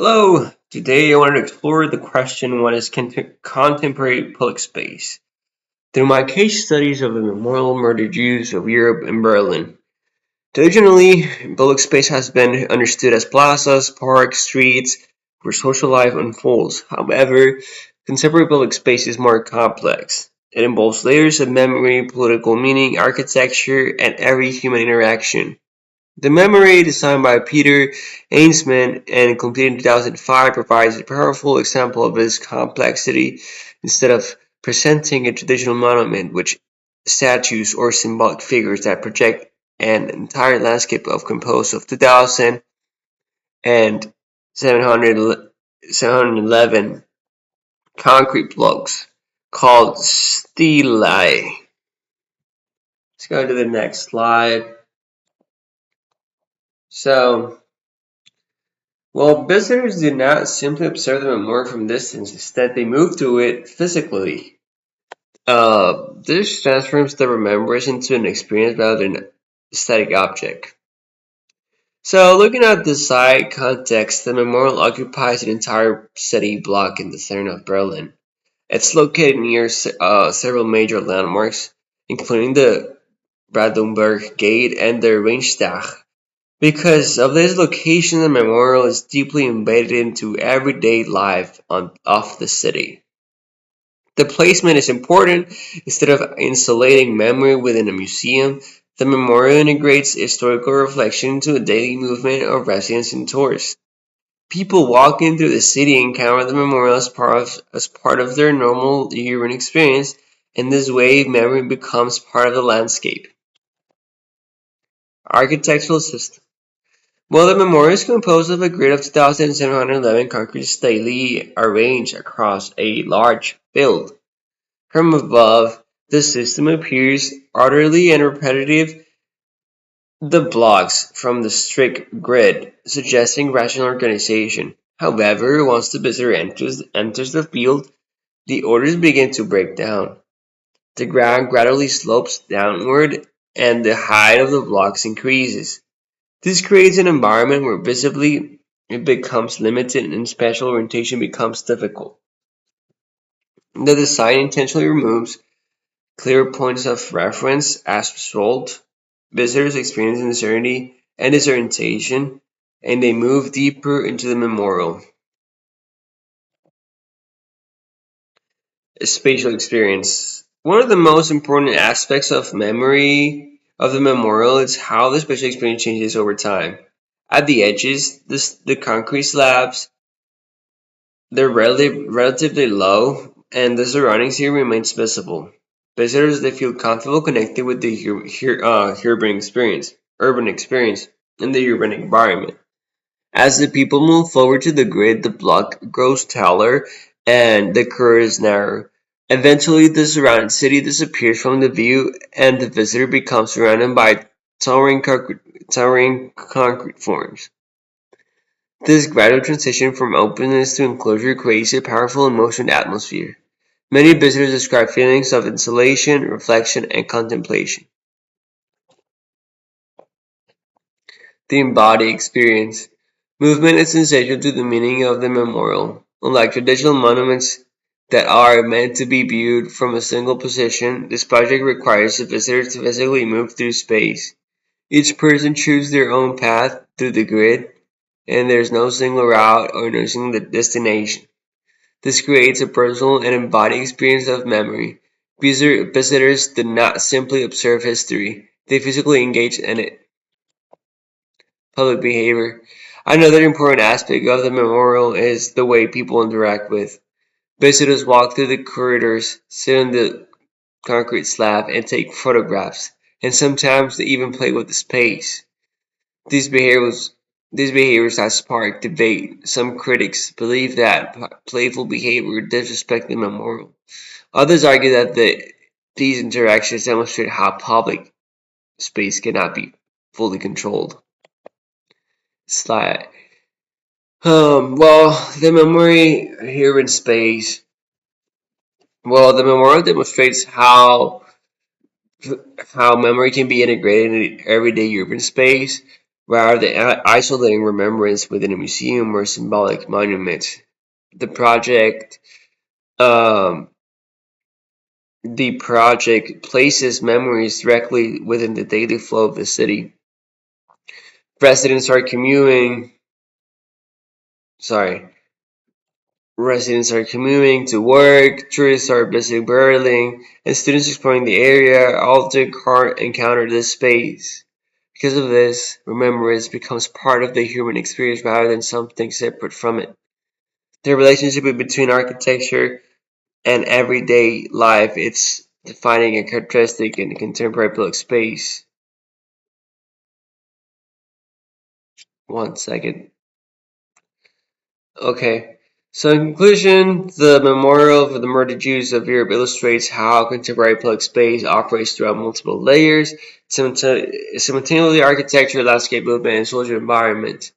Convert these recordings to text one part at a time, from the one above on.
Hello! Today I want to explore the question what is contemporary public space? Through my case studies of the memorial murdered Jews of Europe and Berlin. Traditionally, public space has been understood as plazas, parks, streets, where social life unfolds. However, contemporary public space is more complex. It involves layers of memory, political meaning, architecture, and every human interaction. The memory, designed by Peter Ainsman and completed in 2005, provides a powerful example of this complexity. Instead of presenting a traditional monument with statues or symbolic figures that project an entire landscape composed of 2,711 concrete blocks called stelae. Let's go to the next slide. So, Well, visitors did not simply observe the memorial from distance, instead they moved to it physically. This transforms the remembrance into an experience rather than a static object. So, looking at the site context, the memorial occupies an entire city block in the center of Berlin. It's located near several major landmarks, including the Brandenburg Gate and the Reichstag. Because of this location, the memorial is deeply embedded into everyday life of the city. The placement is important. Instead of insulating memory within a museum, the memorial integrates historical reflection into a daily movement of residents and tourists. People walking through the city encounter the memorial as part of their normal urban experience. In this way, memory becomes part of the landscape. Architectural system. Well, the memorial is composed of a grid of 2,711 concrete stelae arranged across a large field. From above, the system appears orderly and repetitive. The blocks from the strict grid, suggesting rational organization. However, once the visitor enters the field, the orders begin to break down. The ground gradually slopes downward, and the height of the blocks increases. This creates an environment where visibly it becomes limited and spatial orientation becomes difficult. The design intentionally removes clear points of reference. As a result, visitors experience uncertainty and disorientation, and they move deeper into the memorial. A spatial experience. One of the most important aspects of memory of the memorial is how the spatial experience changes over time. At the edges, the concrete slabs, they're relatively low, and the surroundings here remains visible. Visitors they feel comfortable connected with the urban experience, in the urban environment. As the people move forward to the grid, the block grows taller and the curve is narrower. Eventually, the surrounding city disappears from the view, and the visitor becomes surrounded by towering concrete forms. This gradual transition from openness to enclosure creates a powerful emotional atmosphere. Many visitors describe feelings of isolation, reflection, and contemplation. The embodied experience. Movement is essential to the meaning of the memorial. Unlike traditional monuments that are meant to be viewed from a single position, this project requires the visitors to physically move through space. Each person chooses their own path through the grid, and there's no single route or no single destination. This creates a personal and embodied experience of memory. Visitors do not simply observe history, they physically engage in it. Public behavior. Another important aspect of the memorial is the way people interact with. Visitors walk through the corridors, sit on the concrete slab, and take photographs, and sometimes they even play with the space. These behaviors these behaviors have sparked debate. Some critics believe that playful behavior disrespects the memorial. Others argue that these interactions demonstrate how public space cannot be fully controlled. Slide. The memory here in space. Well, the memorial demonstrates how memory can be integrated in everyday urban space. rather than isolating remembrance within a museum or symbolic monument. The project um, the project places memories directly within the daily flow of the city. Residents are commuting sorry, Residents are commuting to work, tourists are visiting Berlin, and students exploring the area often encounter this space. Because of this, remembrance becomes part of the human experience rather than something separate from it. The relationship between architecture and everyday life, it's defining a characteristic in contemporary public space. One second. Okay. So in conclusion, the Memorial for the Murdered Jews of Europe illustrates how contemporary public space operates throughout multiple layers, simultaneously architecture, landscape movement, and social environment.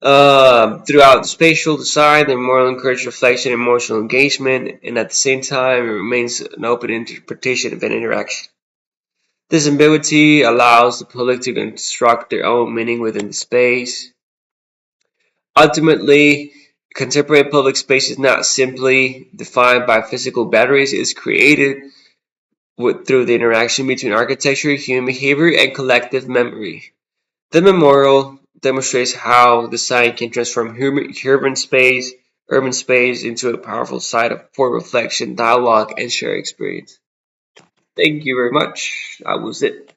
Throughout the spatial design, the memorial encourages reflection and emotional engagement, and at the same time, it remains an open interpretation of an interaction. This ambiguity allows the public to construct their own meaning within the space. Ultimately, contemporary public space is not simply defined by physical boundaries, it is created through the interaction between architecture, human behavior, and collective memory. The memorial demonstrates how design can transform urban space into a powerful site for reflection, dialogue, and shared experience. Thank you very much. That was it.